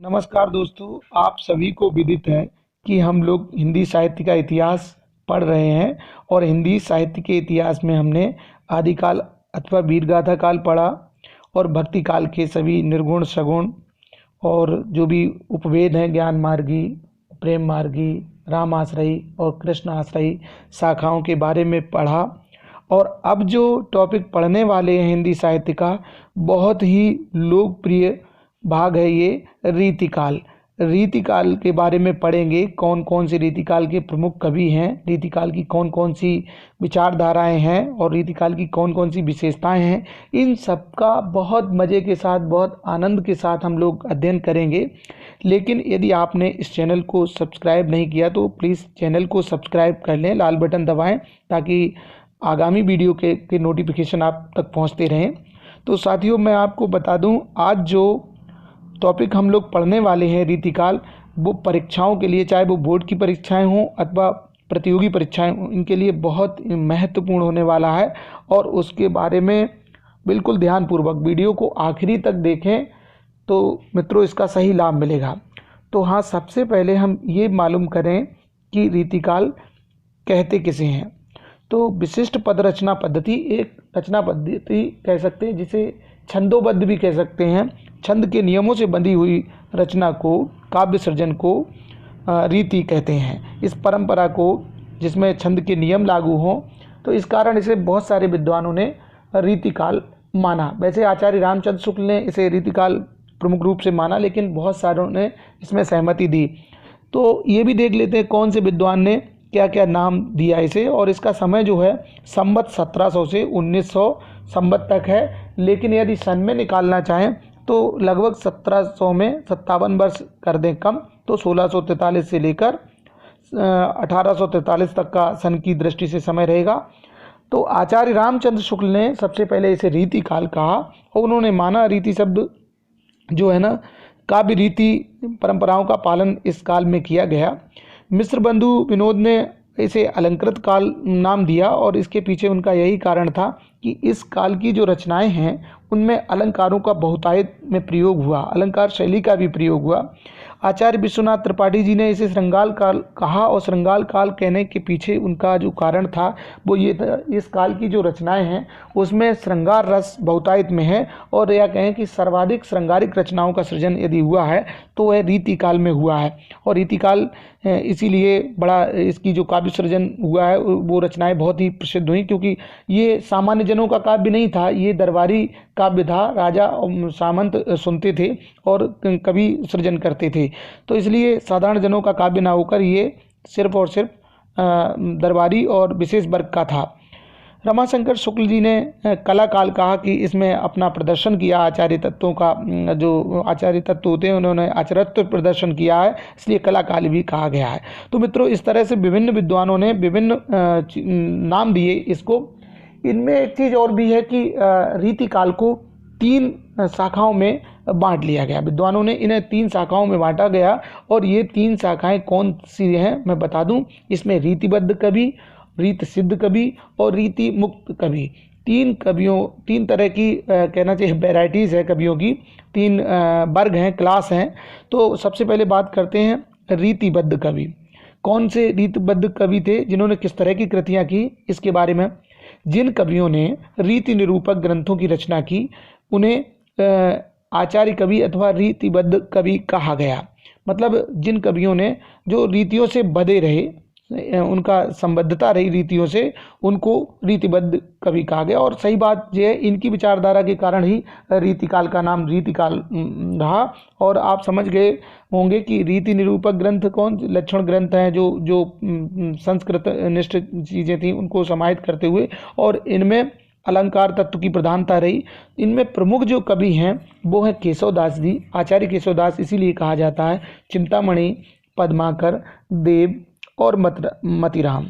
नमस्कार दोस्तों, आप सभी को विदित है कि हम लोग हिंदी साहित्य का इतिहास पढ़ रहे हैं। और हिंदी साहित्य के इतिहास में हमने आदिकाल अथवा वीरगाथा काल पढ़ा और भक्ति काल के सभी निर्गुण सगुण और जो भी उपवेद हैं, ज्ञान मार्गी, प्रेम मार्गी, राम आश्रयी और कृष्ण आश्रयी शाखाओं के बारे में पढ़ा। और अब जो टॉपिक पढ़ने वाले हैं हिंदी साहित्य का, बहुत ही लोकप्रिय भाग है ये रीतिकाल। रीतिकाल के बारे में पढ़ेंगे, कौन कौन से रीतिकाल के प्रमुख कवि हैं, रीतिकाल की कौन कौन सी विचारधाराएं हैं और रीतिकाल की कौन कौन सी विशेषताएं हैं। इन सब का बहुत मज़े के साथ, बहुत आनंद के साथ हम लोग अध्ययन करेंगे। लेकिन यदि आपने इस चैनल को सब्सक्राइब नहीं किया तो प्लीज़ चैनल को सब्सक्राइब कर लें, लाल बटन दबाएं ताकि आगामी वीडियो के नोटिफिकेशन आप तक पहुंचते रहें। तो साथियों, मैं आपको बता दूं, आज जो टॉपिक हम लोग पढ़ने वाले हैं रीतिकाल, वो परीक्षाओं के लिए, चाहे वो बोर्ड की परीक्षाएं हों अथवा प्रतियोगी परीक्षाएं हों, इनके लिए बहुत महत्वपूर्ण होने वाला है। और उसके बारे में बिल्कुल ध्यानपूर्वक वीडियो को आखिरी तक देखें तो मित्रों इसका सही लाभ मिलेगा। तो हाँ, सबसे पहले हम ये मालूम करें कि रीतिकाल कहते किसे हैं। तो विशिष्ट पद रचना पद्धति एक रचना पद्धति कह सकते हैं, जिसे छंदोबद्ध भी कह सकते हैं। छंद के नियमों से बंधी हुई रचना को, काव्य सृजन को रीति कहते हैं। इस परंपरा को, जिसमें छंद के नियम लागू हों, तो इस कारण इसे बहुत सारे विद्वानों ने रीतिकाल माना। वैसे आचार्य रामचंद्र शुक्ल ने इसे रीतिकाल प्रमुख रूप से माना, लेकिन बहुत सारों ने इसमें सहमति दी। तो ये भी देख लेते हैं कौन से विद्वान ने क्या क्या नाम दिया इसे। और इसका समय जो है संवत 1700 से 1900 संवत तक है। लेकिन यदि सन में निकालना चाहें तो लगभग 1700 में 57 वर्ष कर दें कम, तो 1643 से लेकर 1843 तक का सन की दृष्टि से समय रहेगा। तो आचार्य रामचंद्र शुक्ल ने सबसे पहले इसे रीतिकाल कहा और उन्होंने माना रीति शब्द जो है ना, काव्य रीति परंपराओं का पालन इस काल में किया गया। मिश्र बंधु विनोद ने इसे अलंकृत काल नाम दिया और इसके पीछे उनका यही कारण था कि इस काल की जो रचनाएं हैं उनमें अलंकारों का बहुतायत में प्रयोग हुआ, अलंकार शैली का भी प्रयोग हुआ। आचार्य विश्वनाथ त्रिपाठी जी ने इसे श्रृंगाल काल कहा और श्रृंगाल काल कहने के पीछे उनका जो कारण था वो ये था, इस काल की जो रचनाएं हैं उसमें श्रृंगार रस बहुतायत में है। और या कहें कि सर्वाधिक श्रृंगारिक रचनाओं का सृजन यदि हुआ है तो वह रीतिकाल में हुआ है। और रीतिकाल इसीलिए बड़ा, इसकी जो काव्य सृजन हुआ है वो रचनाएं बहुत ही प्रसिद्ध हुई, क्योंकि ये सामान्य जनों का काव्य नहीं था, ये दरबारी काव्य था। राजा और सामंत सुनते थे और कवि सृजन करते थे, तो इसलिए साधारण जनों का काव्य ना होकर ये सिर्फ और सिर्फ दरबारी और विशेष वर्ग का था। रमाशंकर शुक्ल जी ने कला काल कहा कि इसमें अपना प्रदर्शन किया आचार्य तत्वों का, जो आचार्य तत्व होते हैं उन्होंने आचार्यत्व प्रदर्शन किया है, इसलिए कला काल भी कहा गया है। तो मित्रों, इस तरह से विभिन्न विद्वानों ने विभिन्न नाम दिए इसको। इनमें एक चीज़ और भी है कि रीतिकाल को 3 शाखाओं में बांट लिया गया। विद्वानों ने इन्हें 3 शाखाओं में बांटा गया और ये 3 शाखाएं कौन सी हैं मैं बता दूं। इसमें रीतिबद्ध कवि, रीत सिद्ध कवि और रीति मुक्त कवि, 3 तरह की कहना चाहिए वैराइटीज़ है कवियों की, 3 वर्ग हैं, क्लास हैं। तो सबसे पहले बात करते हैं रीतिबद्ध कवि। कौन से रीतिबद्ध कवि थे, जिन्होंने किस तरह की कृतियाँ की, इसके बारे में। जिन कवियों ने रीति निरूपक ग्रंथों की रचना की उन्हें आचार्य कवि अथवा रीतिबद्ध कवि कहा गया। मतलब जिन कवियों ने जो रीतियों से बंधे रहे, उनका संबद्धता रही रीतियों से, उनको रीतिबद्ध कवि कहा गया। और सही बात यह है, इनकी विचारधारा के कारण ही रीतिकाल का नाम रीतिकाल रहा। और आप समझ गए होंगे कि रीति निरूपक ग्रंथ कौन लक्षण ग्रंथ हैं, जो संस्कृत निष्ठ चीज़ें थीं उनको समाहित करते हुए, और इनमें अलंकार तत्व की प्रधानता रही। इनमें प्रमुख जो कवि हैं वो हैं केशवदास जी, आचार्य केशवदास इसीलिए कहा जाता है, चिंतामणि, पद्माकर, देव और मतिराम।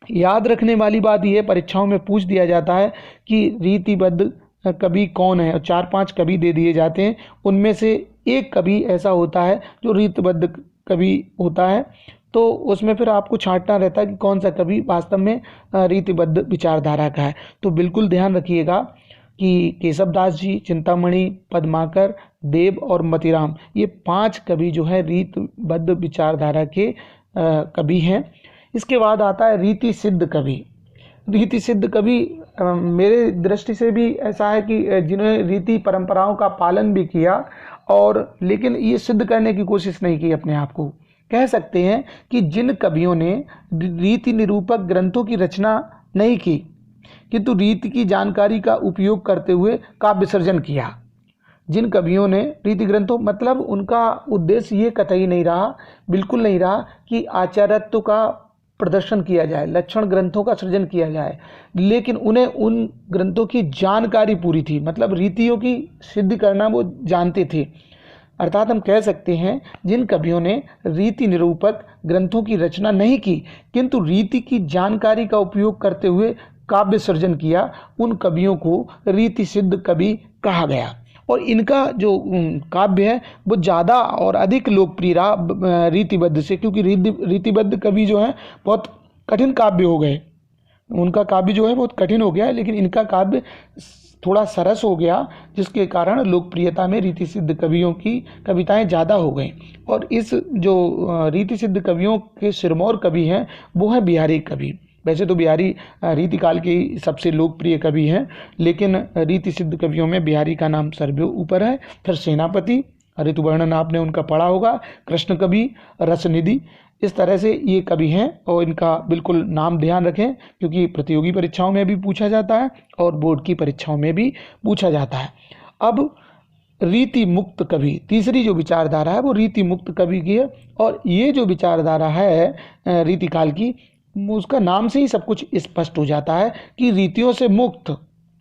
याद रखने वाली बात यह, परीक्षाओं में पूछ दिया जाता है कि रीतिबद्ध कवि कौन है, और 4-5 कवि दे दिए जाते हैं। उनमें से एक कवि ऐसा होता है जो रीतिबद्ध कवि होता है, तो उसमें फिर आपको छांटना रहता है कि कौन सा कवि वास्तव में रीतिबद्ध विचारधारा का है। तो बिल्कुल ध्यान रखिएगा। कि केशवदास जी, चिंतामणि, पद्माकर, देव और मतीराम, ये 5 कवि जो है रीतिबद्ध विचारधारा के कवि हैं। इसके बाद आता है रीति सिद्ध कवि। रीति सिद्ध कवि मेरे दृष्टि से भी ऐसा है कि जिन्होंने रीति परंपराओं का पालन भी किया और लेकिन ये सिद्ध करने की कोशिश नहीं की अपने आप को। कह सकते हैं कि जिन कवियों ने रीति निरूपक ग्रंथों की रचना नहीं की किंतु रीति की जानकारी का उपयोग करते हुए काव्य सर्जन किया। जिन कवियों ने रीति ग्रंथों मतलब उनका उद्देश्य ये कतई नहीं रहा, बिल्कुल नहीं रहा कि आचार्यत्व का प्रदर्शन किया जाए, लक्षण ग्रंथों का सृजन किया जाए, लेकिन उन्हें उन ग्रंथों की जानकारी पूरी थी, मतलब रीतियों की सिद्ध करना वो जानते थे। अर्थात हम कह सकते हैं जिन कवियों ने रीति निरूपक ग्रंथों की रचना नहीं की किंतु रीति की जानकारी का उपयोग करते हुए काव्य सर्जन किया, उन कवियों को रीति सिद्ध कवि कहा गया। और इनका जो काव्य है वो ज़्यादा और अधिक लोकप्रिय रहा रीतिबद्ध से, क्योंकि रीतिबद्ध कवि जो है बहुत कठिन काव्य हो गए, उनका काव्य जो है बहुत कठिन हो गया, लेकिन इनका काव्य थोड़ा सरस हो गया, जिसके कारण लोकप्रियता में रीति सिद्ध कवियों की कविताएं ज़्यादा हो गई। और इस जो रीति सिद्ध कवियों के सिरमौर कवि हैं वो हैं बिहारी कवि। वैसे तो बिहारी रीतिकाल के सबसे लोकप्रिय कवि हैं, लेकिन रीति सिद्ध कवियों में बिहारी का नाम सर्वे ऊपर है। फिर सेनापति, ऋतुवर्णन आपने उनका पढ़ा होगा, कृष्ण कवि, रसनिधि, इस तरह से ये कवि हैं और इनका बिल्कुल नाम ध्यान रखें क्योंकि प्रतियोगी परीक्षाओं में भी पूछा जाता है और बोर्ड की परीक्षाओं में भी पूछा जाता है। अब रीति मुक्त कवि, तीसरी जो विचारधारा है वो रीति मुक्त कवि की है। और ये जो विचारधारा है रीतिकाल की, उसका नाम से ही सब कुछ स्पष्ट हो जाता है कि रीतियों से मुक्त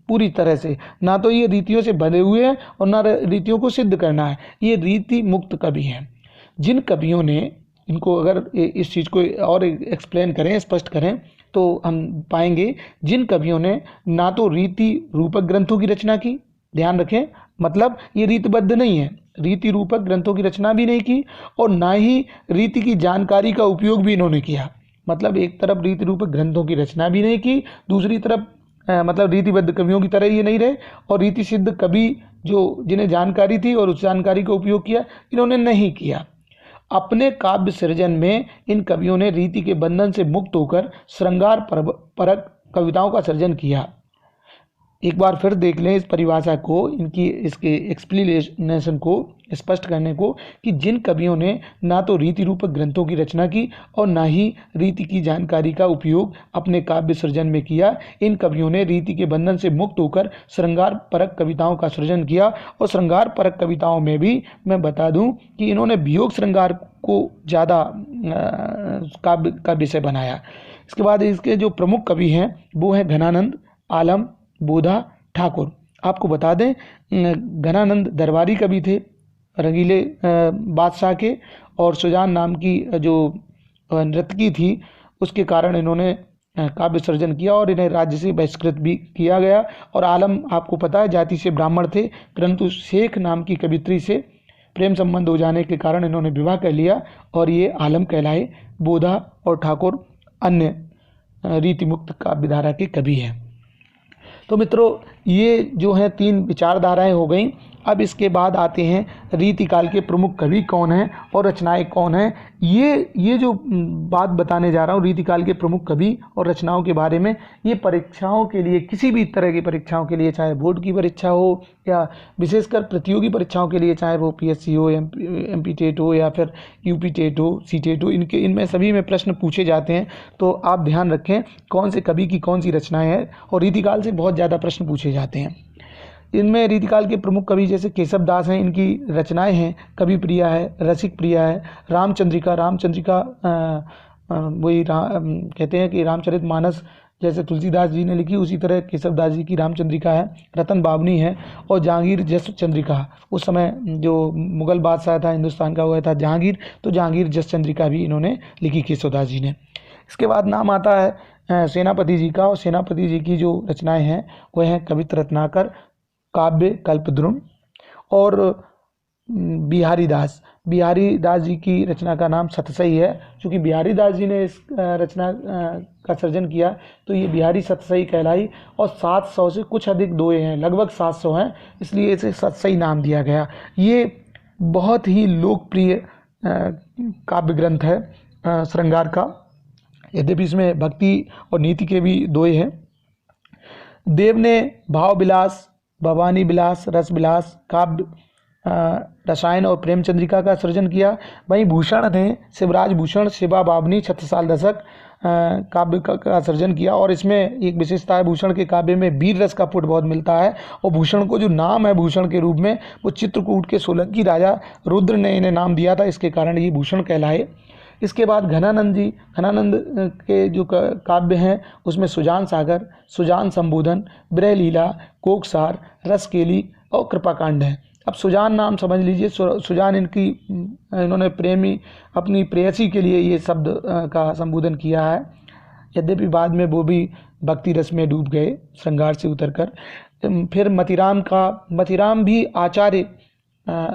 पूरी तरह से, ना तो ये रीतियों से बने हुए हैं और ना रीतियों को सिद्ध करना है, ये रीति मुक्त कवि हैं। जिन कवियों ने इनको अगर इस चीज़ को और एक्सप्लेन करें, स्पष्ट करें, तो हम पाएंगे जिन कवियों ने ना तो रीति रूपक ग्रंथों की रचना की, ध्यान रखें, मतलब ये रीतिबद्ध नहीं है, रीति रूपक ग्रंथों की रचना भी नहीं की और ना ही रीति की जानकारी का उपयोग भी इन्होंने किया। मतलब एक तरफ रीति रूपक ग्रंथों की रचना भी नहीं की, दूसरी तरफ मतलब रीतिबद्ध कवियों की तरह ये नहीं रहे, और रीति सिद्ध कवि जो जिन्हें जानकारी थी और उस जानकारी का उपयोग किया, इन्होंने नहीं किया। अपने काव्य सृजन में इन कवियों ने रीति के बंधन से मुक्त होकर श्रृंगार परक कविताओं का सृजन किया। एक बार फिर देख लें इस परिभाषा को, इनकी इसके एक्सप्लेनेशन को स्पष्ट करने को, कि जिन कवियों ने ना तो रीति रूपक ग्रंथों की रचना की और ना ही रीति की जानकारी का उपयोग अपने काव्य सृजन में किया, इन कवियों ने रीति के बंधन से मुक्त होकर श्रृंगार परक कविताओं का सृजन किया। और श्रृंगार परक कविताओं में भी मैं बता दूं कि इन्होंने वियोग श्रृंगार को ज़्यादा काव्य का विषय बनाया। इसके बाद इसके जो प्रमुख कवि हैं वो हैं घनानंद, आलम, बोधा, ठाकुर। आपको बता दें घनानंद दरबारी कवि थे, रंगीले बादशाह के, और सुजान नाम की जो नर्तकी थी उसके कारण इन्होंने काव्य सर्जन किया और इन्हें राज्य से बहिष्कृत भी किया गया। और आलम आपको पता है जाति से ब्राह्मण थे, परंतु शेख नाम की कवित्री से प्रेम संबंध हो जाने के कारण इन्होंने विवाह कर लिया और ये आलम कहलाए। बोधा और ठाकुर अन्य रीति मुक्त काव्यधारा के कवि हैं। तो मित्रों ये जो हैं 3 विचारधाराएं हो गई। अब इसके बाद आते हैं रीतिकाल के प्रमुख कवि कौन हैं और रचनाएं कौन हैं। ये जो बात बताने जा रहा हूँ रीतिकाल के प्रमुख कवि और रचनाओं के बारे में, ये परीक्षाओं के लिए, किसी भी तरह की परीक्षाओं के लिए, चाहे बोर्ड की परीक्षा हो या विशेषकर प्रतियोगी परीक्षाओं के लिए, चाहे वो PSC हो, MP टेट हो या फिर UP टेट हो, C टेट हो, इनमें सभी में प्रश्न पूछे जाते हैं। तो आप ध्यान रखें कौन से कवि की कौन सी रचनाएँ हैं, और रीतिकाल से बहुत ज़्यादा प्रश्न पूछे जाते हैं। इनमें रीतिकाल के प्रमुख कवि जैसे केशवदास हैं, इनकी रचनाएं हैं कवि प्रिया है, रसिक प्रिया है, रामचंद्रिका वही कहते हैं कि रामचरितमानस जैसे तुलसीदास जी ने लिखी, उसी तरह केशवदास जी की रामचंद्रिका है, रतन बावनी है, और जहांगीर जस चंद्रिका, उस समय जो मुगल बादशाह था हिंदुस्तान का हुआ था जहांगीर, तो जहांगीर जस चंद्रिका भी इन्होंने लिखी केशवदास जी ने। इसके बाद नाम आता है सेनापति जी का, और सेनापति जी की जो रचनाएँ हैं वह हैं कवित्र रत्नाकर, काव्य कल्पद्रुम, और बिहारी दास। बिहारी दास जी की रचना का नाम सतसई है। क्योंकि बिहारी दास जी ने इस रचना का सर्जन किया तो ये बिहारी सतसई कहलाई। और 700 से कुछ अधिक दोहे हैं, लगभग 700 हैं, इसलिए इसे सतसई नाम दिया गया। ये बहुत ही लोकप्रिय काव्य ग्रंथ है श्रृंगार का। यद्यपि इसमें भक्ति और नीति के भी दोहे हैं। देव ने भाव विलास, भवानी विलास, रस विलास, काव्य रसायन और प्रेम चंद्रिका का सृजन किया। वहीं भूषण ने शिवराज भूषण, शिवा बावनी, छत्रसाल दशक काव्य का सृजन किया। और इसमें एक विशेषता है, भूषण के काव्य में वीर रस का पुट बहुत मिलता है। और भूषण को जो नाम है भूषण के रूप में, वो चित्रकूट के सोलंकी राजा रुद्र ने इन्हें नाम दिया था, इसके कारण ये भूषण कहलाए। इसके बाद घनानंद जी, घनानंद के जो काव्य हैं उसमें सुजान सागर, सुजान संबोधन, ब्रह लीला, कोकसार, रसकेली और कृपाकांड है। अब सुजान नाम समझ लीजिए, सुजान इन्होंने प्रेमी अपनी प्रेयसी के लिए ये शब्द का संबोधन किया है। यद्यपि बाद में वो भी भक्ति रस में डूब गए श्रृंगार से उतरकर। फिर मतिराम भी आचार्य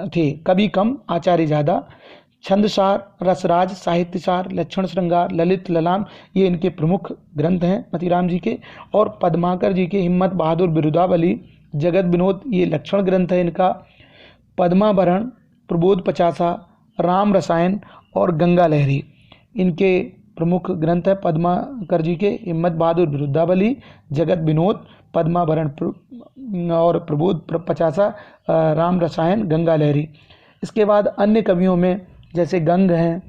थे, कवि कम आचार्य ज़्यादा। छंदसार, रसराज, साहित्यसार, लक्षण श्रृंगार, ललित ललाम, ये इनके प्रमुख ग्रंथ हैं मतिराम जी के। और पद्माकर जी के हिम्मत बहादुर बिरुदावली, जगत विनोद, ये लक्षण ग्रंथ है इनका। पद्माभरण, प्रबोध पचासा, राम रसायन और गंगा लहरी इनके प्रमुख ग्रंथ है। पद्माकर जी के हिम्मत बहादुर बिरुदावली, जगत विनोद, पद्माभरण और प्रबोध पचासा, राम रसायन, गंगा लहरी। इसके बाद अन्य कवियों में जैसे गंग हैं,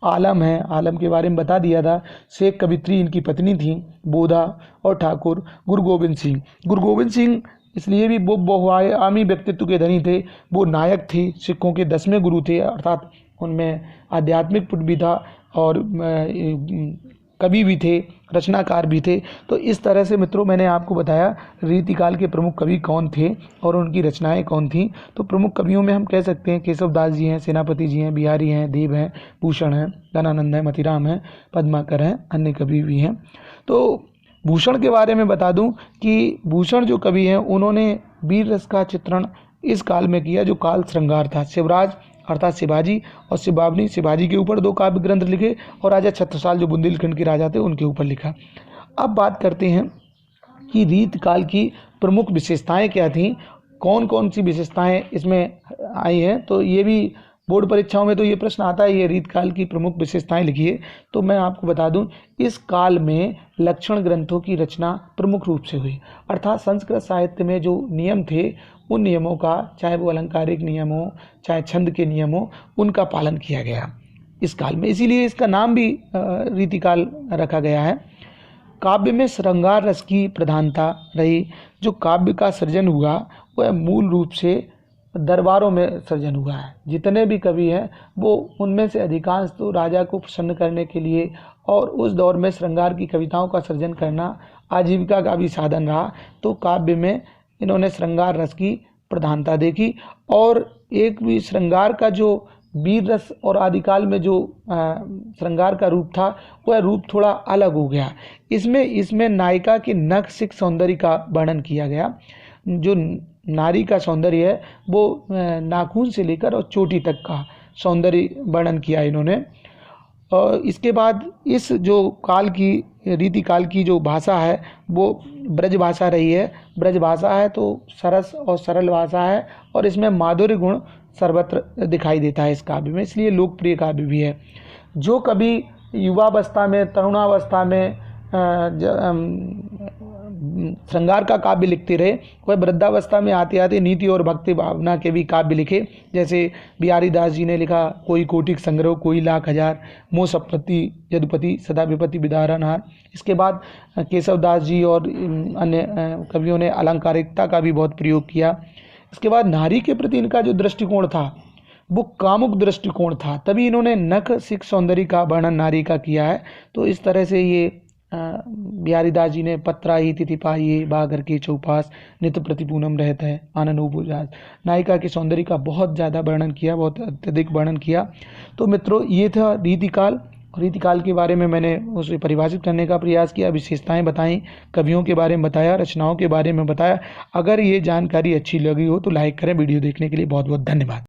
आलम हैं, आलम के बारे में बता दिया था। शेख कवित्री इनकी पत्नी थी, बोधा और ठाकुर। गुरु गोविंद सिंह, गुरु गोविंद सिंह इसलिए भी वो बहुआयामी व्यक्तित्व के धनी थे। वो नायक थे, सिखों के 10वें गुरु थे, अर्थात उनमें आध्यात्मिक पुट भी था और कवि भी थे, रचनाकार भी थे। तो इस तरह से मित्रों मैंने आपको बताया रीतिकाल के प्रमुख कवि कौन थे और उनकी रचनाएं कौन थीं। तो प्रमुख कवियों में हम कह सकते हैं केशव दास जी हैं, सेनापति जी हैं, बिहारी हैं, देव हैं, भूषण हैं, घनानंद हैं, मतिराम हैं, पद्माकर हैं, अन्य कवि भी हैं। तो भूषण के बारे में बता दूं कि भूषण जो कवि हैं उन्होंने वीर रस का चित्रण इस काल में किया जो काल श्रृंगार था। शिवराज अर्थात शिवाजी और शिवावनी, शिवाजी के ऊपर 2 काव्य ग्रंथ लिखे और राजा छत्रसाल जो बुंदेलखंड के राजा थे उनके ऊपर लिखा। अब बात करते हैं कि रीतकाल की प्रमुख विशेषताएं क्या थीं, कौन कौन सी विशेषताएं इसमें आई हैं। तो ये भी बोर्ड परीक्षाओं में तो ये प्रश्न आता है, ये रीतकाल की प्रमुख विशेषताएं लिखिए। तो मैं आपको बता दूं इस काल में लक्षण ग्रंथों की रचना प्रमुख रूप से हुई। अर्थात संस्कृत साहित्य में जो नियम थे उन नियमों का, चाहे वो अलंकारिक नियम हो, चाहे छंद के नियम हो, उनका पालन किया गया इस काल में। इसीलिए इसका नाम भी रीतिकाल रखा गया है। काव्य में श्रृंगार रस की प्रधानता रही। जो काव्य का सृजन हुआ वह मूल रूप से दरबारों में सृजन हुआ है। जितने भी कवि हैं वो उनमें से अधिकांश तो राजा को प्रसन्न करने के लिए और उस दौर में श्रृंगार की कविताओं का सृजन करना आजीविका का भी साधन रहा। तो काव्य में इन्होंने श्रृंगार रस की प्रधानता देखी। और एक भी श्रृंगार का जो वीर रस और आदिकाल में जो श्रृंगार का रूप था वह रूप थोड़ा अलग हो गया। इसमें नायिका के नख सिक सौंदर्य का वर्णन किया गया। जो नारी का सौंदर्य है वो नाखून से लेकर और चोटी तक का सौंदर्य वर्णन किया इन्होंने। और इसके बाद इस जो काल की रीतिकाल की जो भाषा है वो ब्रज भाषा रही है। ब्रज भाषा है तो सरस और सरल भाषा है और इसमें माधुर्य गुण सर्वत्र दिखाई देता है इस काव्य में, इसलिए लोकप्रिय काव्य भी है। जो कभी युवावस्था में, तरुणावस्था में श्रृंगार का काव्य लिखते रहे वह वृद्धावस्था में आते आते नीति और भक्ति भावना के भी काव्य लिखे। जैसे बिहारी दास जी ने लिखा कोई कोटिक संग्रह, कोई लाख हजार, मोह सप्तपति यदुपति, सदा विपत्ति विदारनहार। इसके बाद केशव दास जी और अन्य कवियों ने अलंकारिकता का भी बहुत प्रयोग किया। इसके बाद नारी के प्रति इनका जो दृष्टिकोण था वो कामुक दृष्टिकोण था, तभी इन्होंने नख सिक सौंदर्य का वर्णन नारी का किया है। तो इस तरह से ये बिहारी दास जी ने पत्राई तिथि पाइये बागर के चौपास, नित्य प्रतिपूनम रहता है आनंद उपजास, नायिका के सौंदर्य का बहुत ज़्यादा वर्णन किया, बहुत अत्यधिक वर्णन किया। तो मित्रों ये था रीतिकाल। रीतिकाल के बारे में मैंने उसे परिभाषित करने का प्रयास किया, विशेषताएं बताई, कवियों के बारे में बताया, रचनाओं के बारे में बताया। अगर ये जानकारी अच्छी लगी हो तो लाइक करें। वीडियो देखने के लिए बहुत बहुत धन्यवाद।